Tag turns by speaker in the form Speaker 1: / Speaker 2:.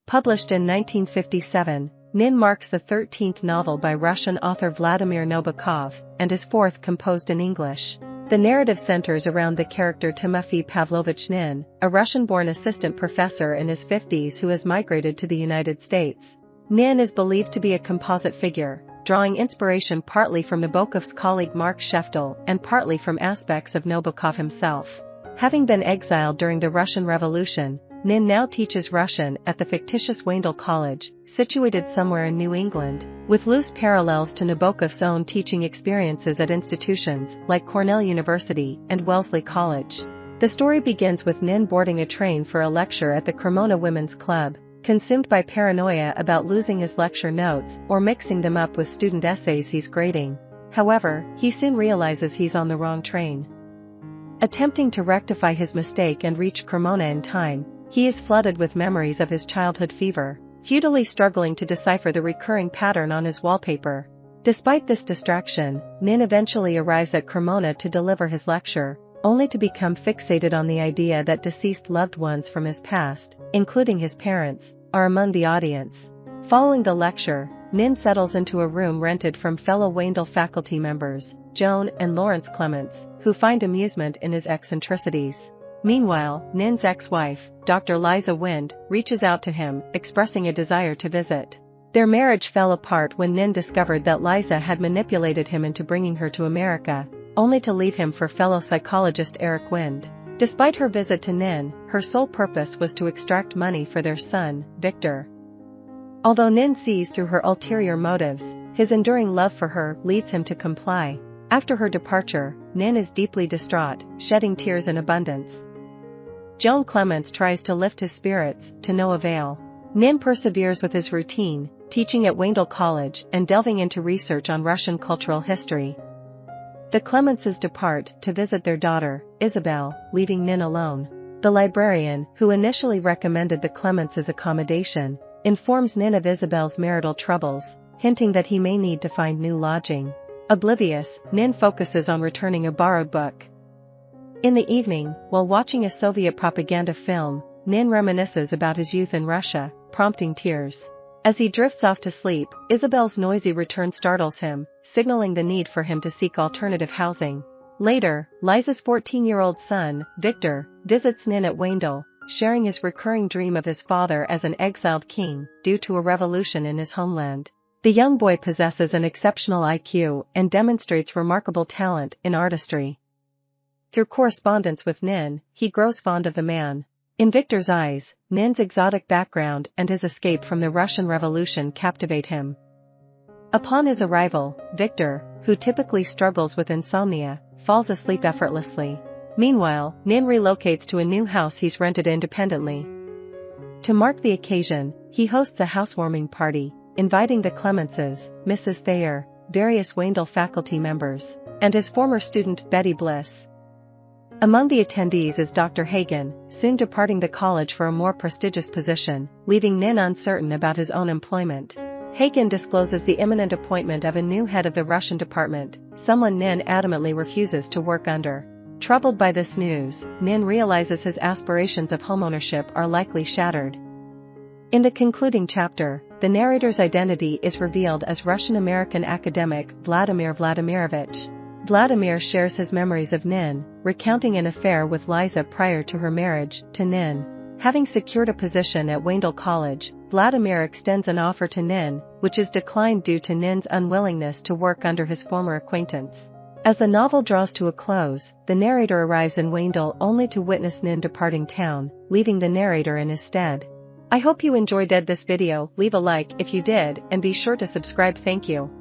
Speaker 1: Published in 1957, Pnin marks the 13th novel by Russian author Vladimir Nabokov, and is fourth composed in English. The narrative centers around the character Timofey Pavlovich Pnin, a Russian-born assistant professor in his 50s who has migrated to the United States. Pnin is believed to be a composite figure, drawing inspiration partly from Nabokov's colleague Mark Sheftel and partly from aspects of Nabokov himself. Having been exiled during the Russian Revolution, Pnin now teaches Russian at the fictitious Waindell College, situated somewhere in New England, with loose parallels to Nabokov's own teaching experiences at institutions like Cornell University and Wellesley College. The story begins with Pnin boarding a train for a lecture at the Cremona Women's Club, consumed by paranoia about losing his lecture notes or mixing them up with student essays he's grading. However, he soon realizes he's on the wrong train. Attempting to rectify his mistake and reach Cremona in time, he is flooded with memories of his childhood fever, futilely struggling to decipher the recurring pattern on his wallpaper. Despite this distraction, Pnin eventually arrives at Cremona to deliver his lecture, only to become fixated on the idea that deceased loved ones from his past, including his parents, are among the audience. Following the lecture, Pnin settles into a room rented from fellow Waindell faculty members, Joan and Lawrence Clements, who find amusement in his eccentricities. Meanwhile, Pnin's ex-wife, Dr. Liza Wind, reaches out to him, expressing a desire to visit. Their marriage fell apart when Pnin discovered that Liza had manipulated him into bringing her to America, only to leave him for fellow psychologist Eric Wind. Despite her visit to Pnin, her sole purpose was to extract money for their son, Victor. Although Pnin sees through her ulterior motives, his enduring love for her leads him to comply. After her departure, Pnin is deeply distraught, shedding tears in abundance. Joan Clements tries to lift his spirits, to no avail. Pnin perseveres with his routine, teaching at Waindell College and delving into research on Russian cultural history. The Clementses depart to visit their daughter, Isabel, leaving Pnin alone. The librarian, who initially recommended the Clementses accommodation, informs Pnin of Isabel's marital troubles, hinting that he may need to find new lodging. Oblivious, Pnin focuses on returning a borrowed book. In the evening, while watching a Soviet propaganda film, Pnin reminisces about his youth in Russia, prompting tears. As he drifts off to sleep, Isabel's noisy return startles him, signaling the need for him to seek alternative housing. Later, Liza's 14-year-old son, Victor, visits Pnin at Waindell, sharing his recurring dream of his father as an exiled king due to a revolution in his homeland. The young boy possesses an exceptional IQ and demonstrates remarkable talent in artistry. Through correspondence with Pnin, he grows fond of the man. In Victor's eyes, Pnin's exotic background and his escape from the Russian Revolution captivate him. Upon his arrival, Victor, who typically struggles with insomnia, falls asleep effortlessly. Meanwhile, Pnin relocates to a new house he's rented independently. To mark the occasion, he hosts a housewarming party, inviting the Clementses, Mrs. Thayer, various Waindell faculty members, and his former student Betty Bliss. Among the attendees is Dr. Hagen, soon departing the college for a more prestigious position, leaving Pnin uncertain about his own employment. Hagen discloses the imminent appointment of a new head of the Russian department, someone Pnin adamantly refuses to work under. Troubled by this news, Pnin realizes his aspirations of homeownership are likely shattered. In the concluding chapter, the narrator's identity is revealed as Russian-American academic Vladimir Vladimirovich. Vladimir shares his memories of Pnin, recounting an affair with Liza prior to her marriage to Pnin. Having secured a position at Waindell College, Vladimir extends an offer to Pnin, which is declined due to Pnin's unwillingness to work under his former acquaintance. As the novel draws to a close, the narrator arrives in Waindell only to witness Pnin departing town, leaving the narrator in his stead. I hope you enjoyed this video. Leave a like if you did, and be sure to subscribe. Thank you.